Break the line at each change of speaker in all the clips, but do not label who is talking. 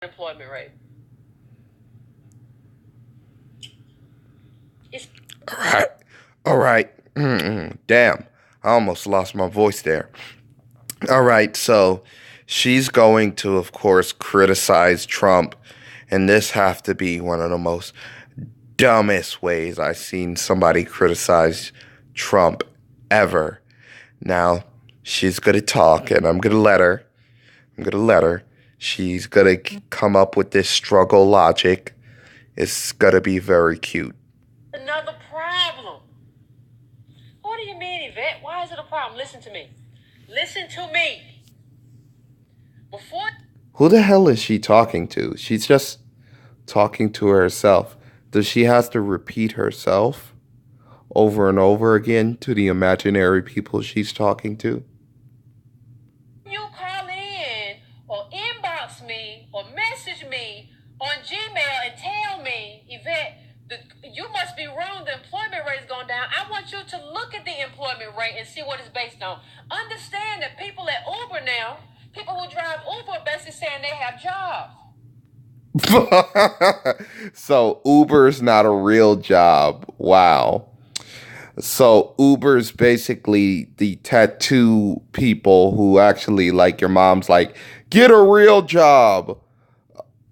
Employment rate. It's
All right. All right. Damn. I almost lost my voice there. All right. So she's going to, of course, criticize Trump. And this have to be one of the most dumbest ways I've seen somebody criticize Trump ever. Now, she's going to talk, and I'm going to let her. I'm going to let her. She's going to come up with this struggle logic. It's going to be very cute.
another problem. What do you mean, Yvette? Why is it a problem? Listen to me. Listen to me. Before
Who the hell is she talking to? She's just talking to herself. Does she have to repeat herself over and over again to the imaginary people she's talking to?
you call in or inbox me or message me on Gmail and tell me, Yvette, you must be wrong. The employment rate is going down. I want you to look at the employment rate and see what it's based on. Understand that people at Uber now, people who drive Uber are basically saying they have jobs.
So Uber's not a real job. Wow. So Uber's basically the tattoo people who actually like your mom's like, get a real job.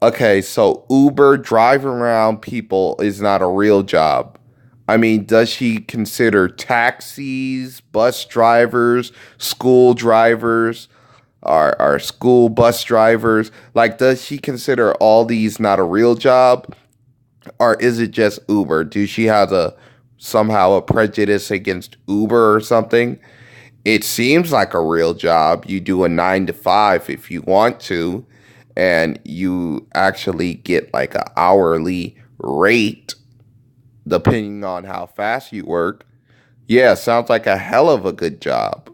Okay, so Uber driving around people is not a real job. I mean, does she consider taxis, bus drivers, school drivers, our school bus drivers? Like, does she consider all these not a real job? Or is it just Uber? Do she have somehow a prejudice against Uber or something? It seems like a real job. You do a 9 to 5 if you want to, and you actually get like an hourly rate depending on how fast you work. Yeah, sounds like a hell of a good job.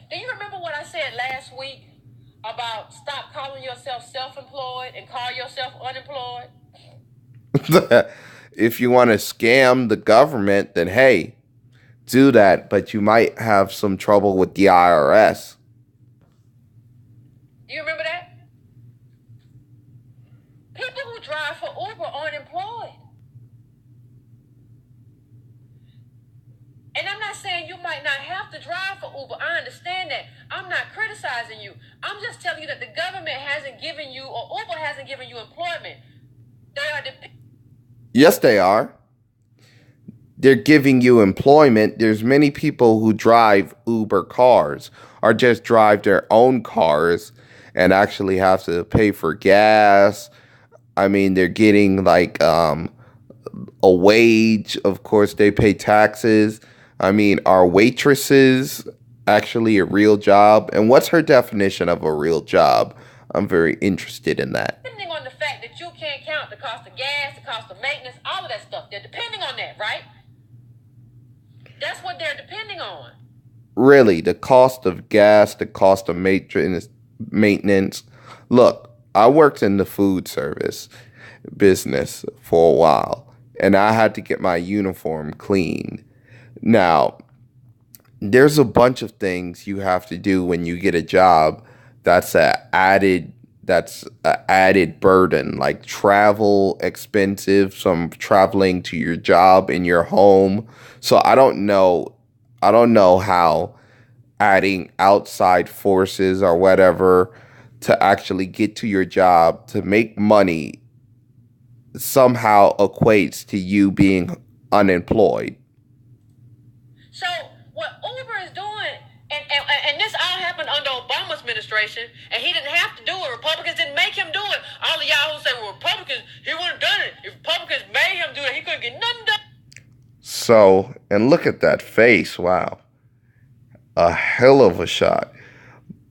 Do you remember what I said last week about stop calling yourself self-employed and call yourself unemployed?
If you want to scam the government, then hey, do that, but you might have some trouble with the IRS.
Do you remember that? People who drive for Uber are unemployed. And I'm not saying you might not have to drive for Uber. I understand that. I'm not criticizing you. I'm just telling you that the government hasn't given you, or Uber hasn't given you employment. They are
Yes, they are. They're giving you employment. There's many people who drive Uber cars or just drive their own cars and actually have to pay for gas. I mean, they're getting like a wage. Of course, they pay taxes. I mean, are waitresses actually a real job? And what's her definition of a real job? I'm very interested in that.
depending on the fact that you can't count the cost of gas, the cost of maintenance, all of that stuff. They're depending on that, right? That's what they're depending on.
Really, the cost of gas, the cost of maintenance. Look, I worked in the food service business for a while, and I had to get my uniform cleaned. Now, there's a bunch of things you have to do when you get a job that's a added burden, like travel expensive, some traveling to your job in your home. So I don't know how adding outside forces or whatever to actually get to your job to make money somehow equates to you being unemployed.
So what Uber is doing, and this all happened under Obama's administration, and he didn't have to do it. Republicans didn't make him do it. All of y'all who say, well, Republicans, he wouldn't have done it. If Republicans made him do it, he couldn't get nothing done.
So, and look at that face. Wow. A hell of a shot.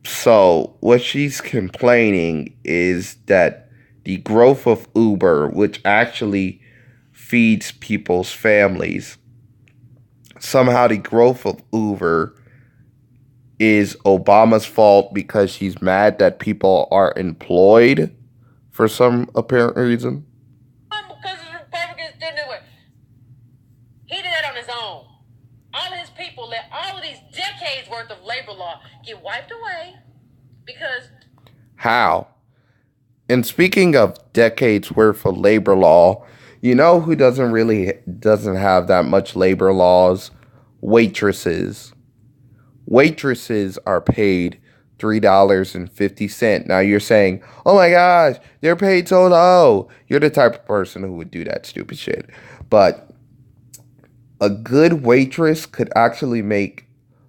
So, what she's complaining is that the growth of Uber, which actually feeds people's families, somehow the growth of Uber is Obama's fault because she's mad that people are employed for some apparent reason.
Because the Republicans didn't do it. He did that on his own. All of his people let all of these decades worth of labor law get wiped away because
How? And speaking of decades worth of labor law, you know who doesn't have that much labor laws? Waitresses. Waitresses are paid $3.50. Now you're saying, "Oh my gosh, they're paid so low." You're the type of person who would do that stupid shit. But a good waitress could actually make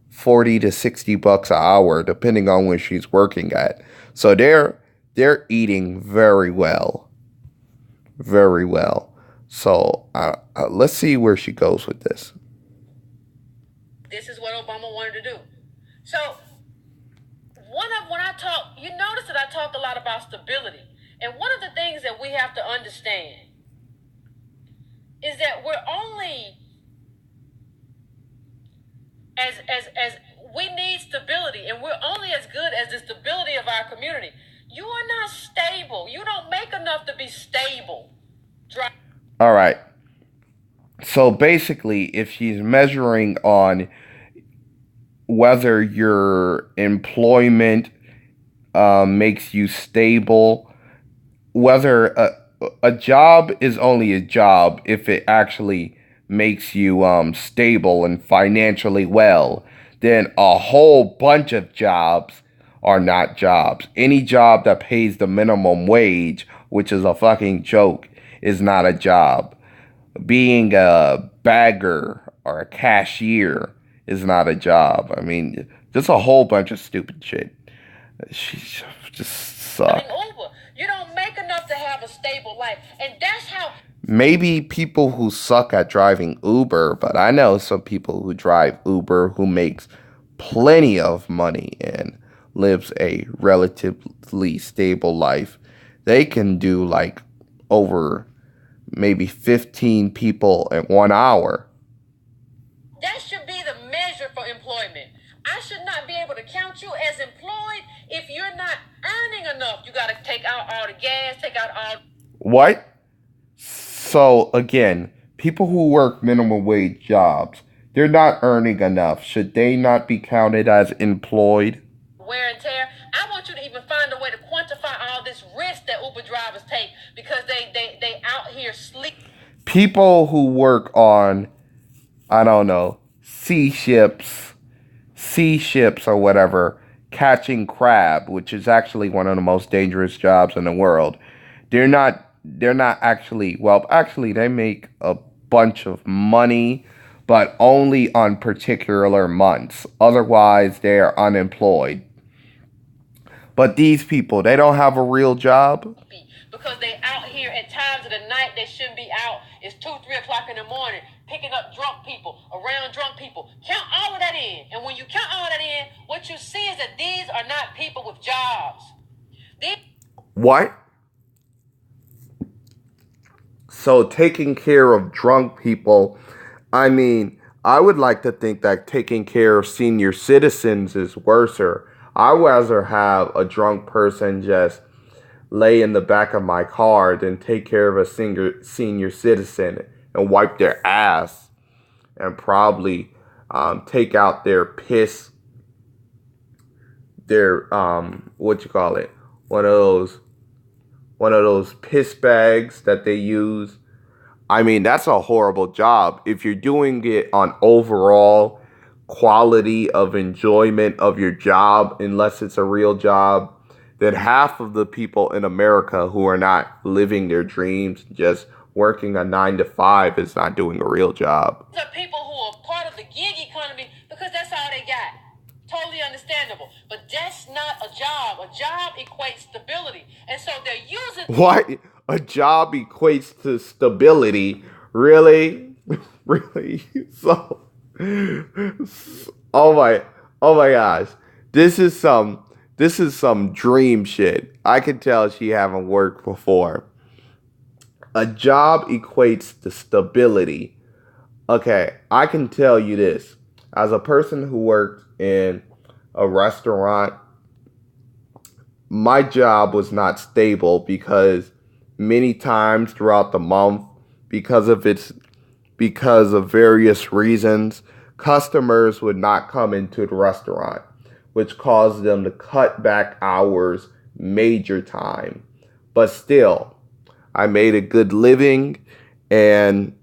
40 to 60 bucks an hour depending on where she's working at. So they're eating very well, very well. So let's see where she goes with this.
This is what Obama wanted to do. So when I talk, you notice that I talk a lot about stability. And one of the things that we have to understand is that we're only as we need stability, and we're only as good as the stability of our community. You are not stable. You don't make enough to be stable.
All right. So basically, if she's measuring on whether your employment makes you stable, whether a job is only a job if it actually makes you stable and financially well, then a whole bunch of jobs are not jobs. Any job that pays the minimum wage, which is a fucking joke, is not a job. Being a bagger or a cashier is not a job. I mean, just a whole bunch of stupid shit. She just sucks.
Over. You don't make enough to have a stable life, and that's how.
Maybe people who suck at driving Uber, but I know some people who drive Uber who makes plenty of money and lives a relatively stable life. They can do like over maybe 15 people in 1 hour.
That should be the measure for employment. I should not be able to count you as employed if you're not earning enough. You got to take out all the gas, take out all.
What? So again, people who work minimum wage jobs, they're not earning enough. Should they not be counted as employed?
Wear and tear. I want you to even find a way to quantify all this risk that Uber drivers take because they out here sleep.
People who work on, I don't know, sea ships or whatever, catching crab, which is actually one of the most dangerous jobs in the world. They're not actually, well, actually they make a bunch of money, but only on particular months. Otherwise, they're unemployed. But these people, they don't have a real job.
Because they out here at times of the night they shouldn't be out. It's 2-3 o'clock in the morning, picking up drunk people, around drunk people. Count all of that in. And when you count all of that in, what you see is that these are not people with jobs.
What? So taking care of drunk people, I mean, I would like to think that taking care of senior citizens is worser. I'd rather have a drunk person just lay in the back of my car than take care of a senior citizen and wipe their ass and probably take out their piss, their what you call it, one of those piss bags that they use. I mean, that's a horrible job. If you're doing it on overall quality of enjoyment of your job, unless it's a real job, then half of the people in America who are not living their dreams, just working a 9 to 5, is not doing a real job.
These are people who are part of the gig economy because that's all they got. Totally understandable. But that's not a job. A job equates stability. And so they're using...
What? A job equates to stability? Really? Really? So... Oh my gosh. This is some dream shit. I can tell she haven't worked before. A job equates to stability. Okay, I can tell you this. As a person who worked in a restaurant, my job was not stable because many times throughout the month, because of various reasons, customers would not come into the restaurant, which caused them to cut back hours major time. but still, I made a good living, and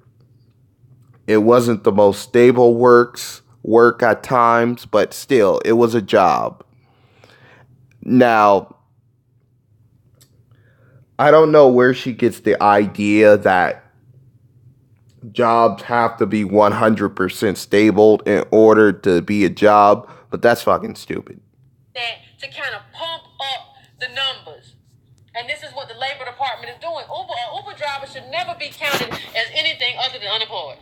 it wasn't the most stable work at times, but still, it was a job. Now, I don't know where she gets the idea that jobs have to be 100% stable in order to be a job, but that's fucking stupid.
That to kind of pump up the numbers. And this is what the Labor Department is doing. Uber drivers should never be counted as anything other than unemployed.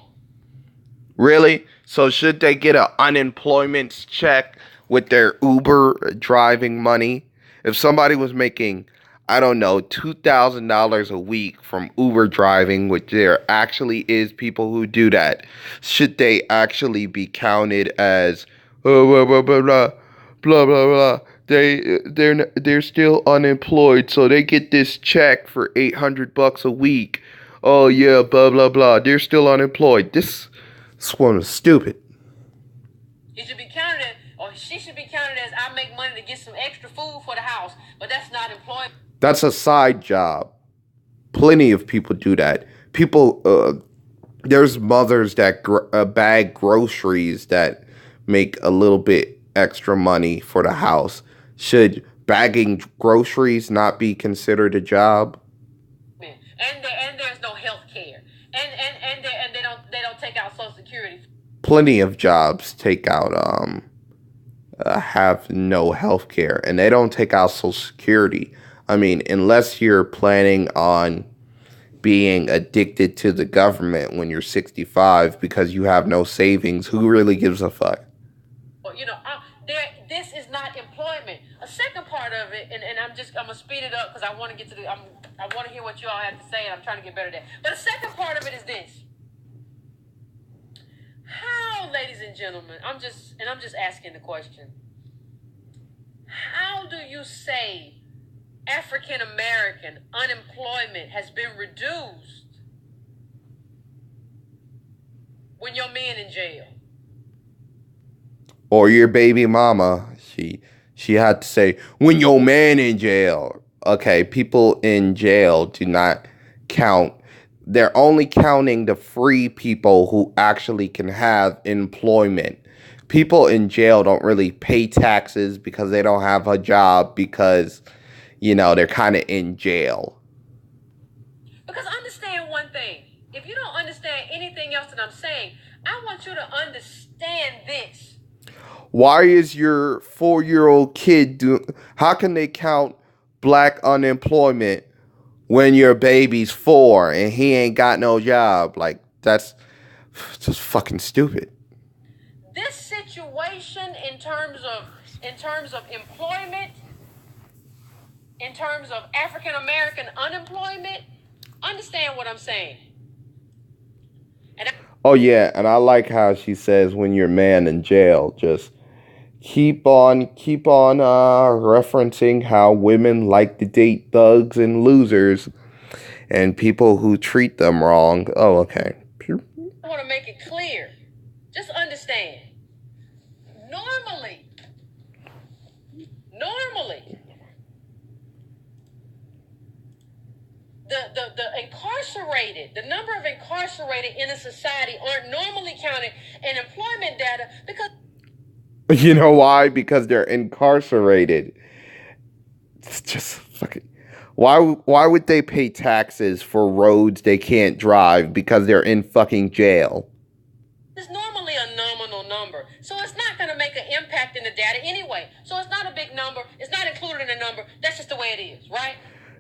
Really? So should they get an unemployment check with their Uber driving money? If somebody was making, I don't know, $2,000 a week from Uber driving, which there actually is people who do that, should they actually be counted as blah blah blah blah blah blah blah? They're still unemployed, so they get this check for $800 a week. Oh yeah, blah blah blah. They're still unemployed. This one is stupid.
He should be counted as, or she should be counted as, I make money to get some extra food for the house, but that's not employment.
That's a side job. Plenty of people do that. There's mothers that bag groceries that make a little bit extra money for the house. Should bagging groceries not be considered a job?
And there's no health care. And they don't take out Social Security.
Plenty of jobs take out have no health care, and they don't take out Social Security. I mean, unless you're planning on being addicted to the government when you're 65 because you have no savings, who really gives a fuck?
Well, this is not employment. A second part of it, and I'm gonna speed it up because I want to get to I want to hear what you all have to say, and I'm trying to get better at that. But the second part of it is this: how, ladies and gentlemen, I'm just asking the question: how do you say African American unemployment has been reduced when your man in jail?
Or your baby mama, she had to say, when your man in jail. Okay, people in jail do not count. They're only counting the free people who actually can have employment. People in jail don't really pay taxes because they don't have a job because, they're kind of in jail.
Because understand one thing. If you don't understand anything else that I'm saying, I want you to understand this.
Why is your 4-year-old kid how can they count black unemployment when your baby's 4 and he ain't got no job? Like, that's just fucking stupid.
This situation in terms of employment, in terms of African American unemployment, understand what I'm saying.
Oh yeah, and I like how she says when your man in jail, just keep on referencing how women like to date thugs and losers and people who treat them wrong. Oh, okay.
I want to make it clear. Just understand. Normally, the number of incarcerated in a society aren't normally counted in employment data because...
You know why? Because they're incarcerated. It's just fucking... Why would they pay taxes for roads they can't drive because they're in fucking jail?
It's normally a nominal number, so it's not going to make an impact in the data anyway. So it's not a big number. It's not included in the number. That's just the way it is, right?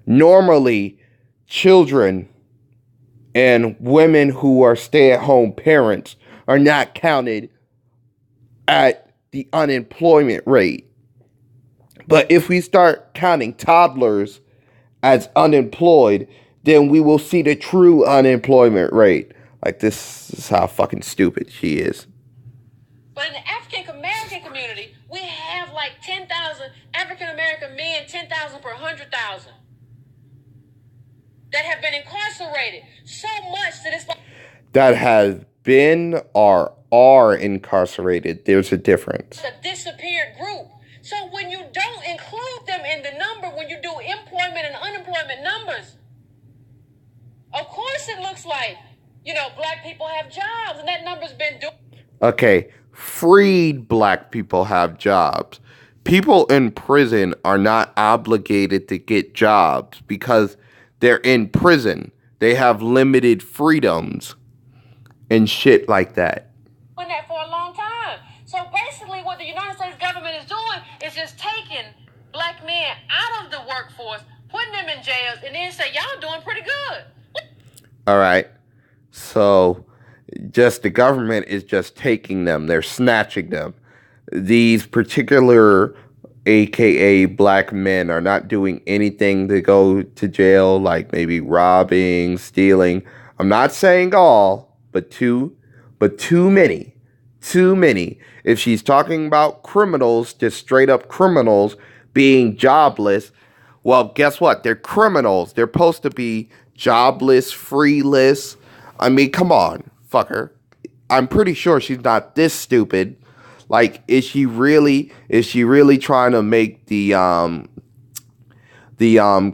Normally, children and women who are stay-at-home parents are not counted at the unemployment rate. But if we start counting toddlers as unemployed, then we will see the true unemployment rate. Like, this is how fucking stupid she is.
But in the African American community, we have like 10,000 African American men, 10,000 per 100,000 that have been incarcerated. So much that it's like...
That has been or are incarcerated. There's a difference.
A disappeared group. So when you don't include them in the number, when you do employment and unemployment numbers, numbers. Of course it looks like, black people have jobs, and that number's been doing.
Okay, freed black people have jobs. People in prison are not obligated to get jobs because they're in prison. They have limited freedoms and shit like that.
Doing that for a long time. So basically what the United States government is doing is just taking black men out of the workforce, putting them in jails, and then say, y'all doing pretty good.
All right. So just the government is just taking them. They're snatching them. These particular AKA black men are not doing anything to go to jail, like maybe robbing, stealing. I'm not saying all, but too many. Too many. If she's talking about criminals, just straight up criminals being jobless, well, guess what? They're criminals. They're supposed to be jobless, freeless. I mean, come on, fucker. I'm pretty sure she's not this stupid. Like, is she really trying to make the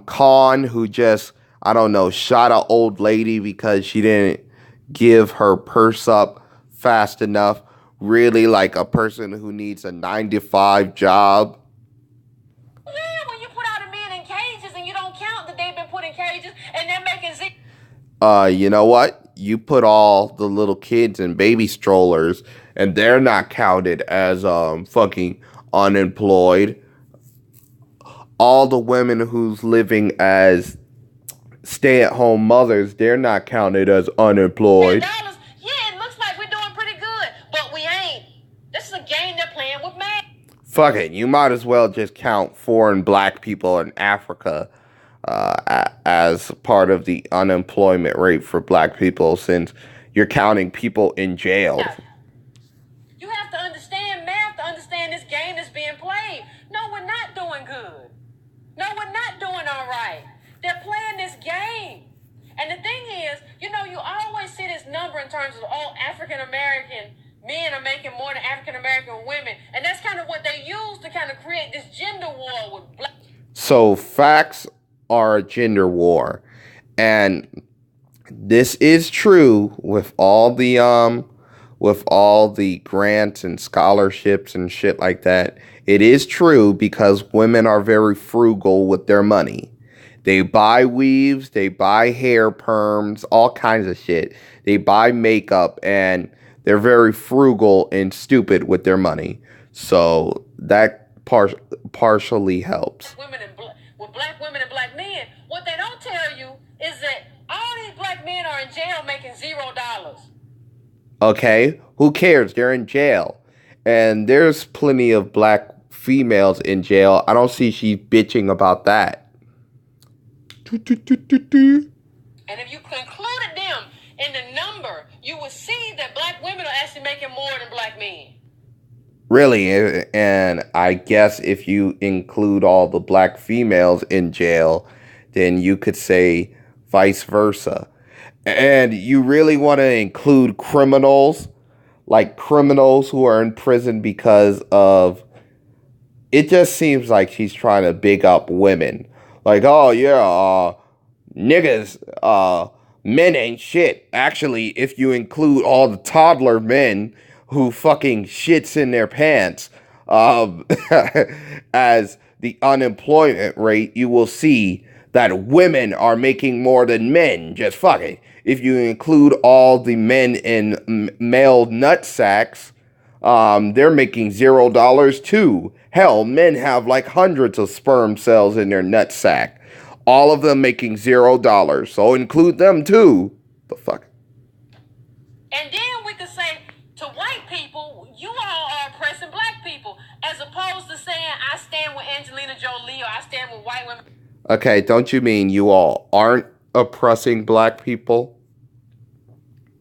con who just, I don't know, shot an old lady because she didn't give her purse up fast enough, really like a person who needs a 9-to-5 job?
Yeah, when you put all the men in cages and you don't count that they've been put in cages and they're making
you know what? You put all the little kids in baby strollers and they're not counted as fucking unemployed. All the women who's living as stay-at-home mothers, they're not counted as unemployed.
$10. Yeah, it looks like we're doing pretty good, but we ain't. This is a game they're playing with man.
Fuck it. You might as well just count foreign black people in Africa as part of the unemployment rate for black people, since you're counting people in jail.
You have to understand math to understand this game that's being played. No, we're not doing good. No, we're not doing all right. They're playing this game. And the thing is, you always see this number in terms of all African-American men are making more than African-American women. And that's kind of what they use to kind of create this gender war with black.
So facts are a gender war. And this is true with all the grants and scholarships and shit like that. It is true because women are very frugal with their money. They buy weaves, they buy hair perms, all kinds of shit. They buy makeup, and they're very frugal and stupid with their money. So that partially helps.
With black women and black men, what they don't tell you is that all these black men are in jail making $0.
Okay, who cares? They're in jail. And there's plenty of black females in jail. I don't see she bitching about that.
And if you concluded them in the number, you would see that black women are actually making more than black men.
Really? And I guess if you include all the black females in jail, then you could say vice versa. And you really want to include criminals, like criminals who are in prison because of, it just seems like she's trying to big up women. Like, oh yeah, niggas, men ain't shit. Actually, if you include all the toddler men who fucking shits in their pants as the unemployment rate, you will see that women are making more than men. Just fuck it. If you include all the men in male nut sacks, they're making $0 too. Hell, men have like hundreds of sperm cells in their nut sack. All of them making $0. So include them too. The fuck?
And then we could say to white people, you all are oppressing black people, as opposed to saying, I stand with Angelina Jolie or I stand with white women.
Okay, don't you mean you all aren't oppressing black people?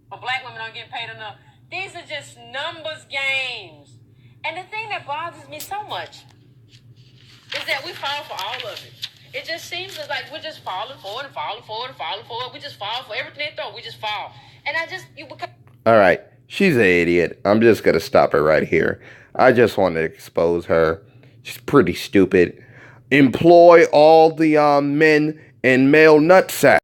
Or black women aren't getting paid enough. These are just numbers games. And the thing that bothers me so much is that we fall for all of it. It just seems like we're just falling forward and falling forward and falling forward. We just fall for everything they throw. We just fall. And
all right, she's an idiot. I'm just going to stop her right here. I just want to expose her. She's pretty stupid. Employ all the men and male nutsack.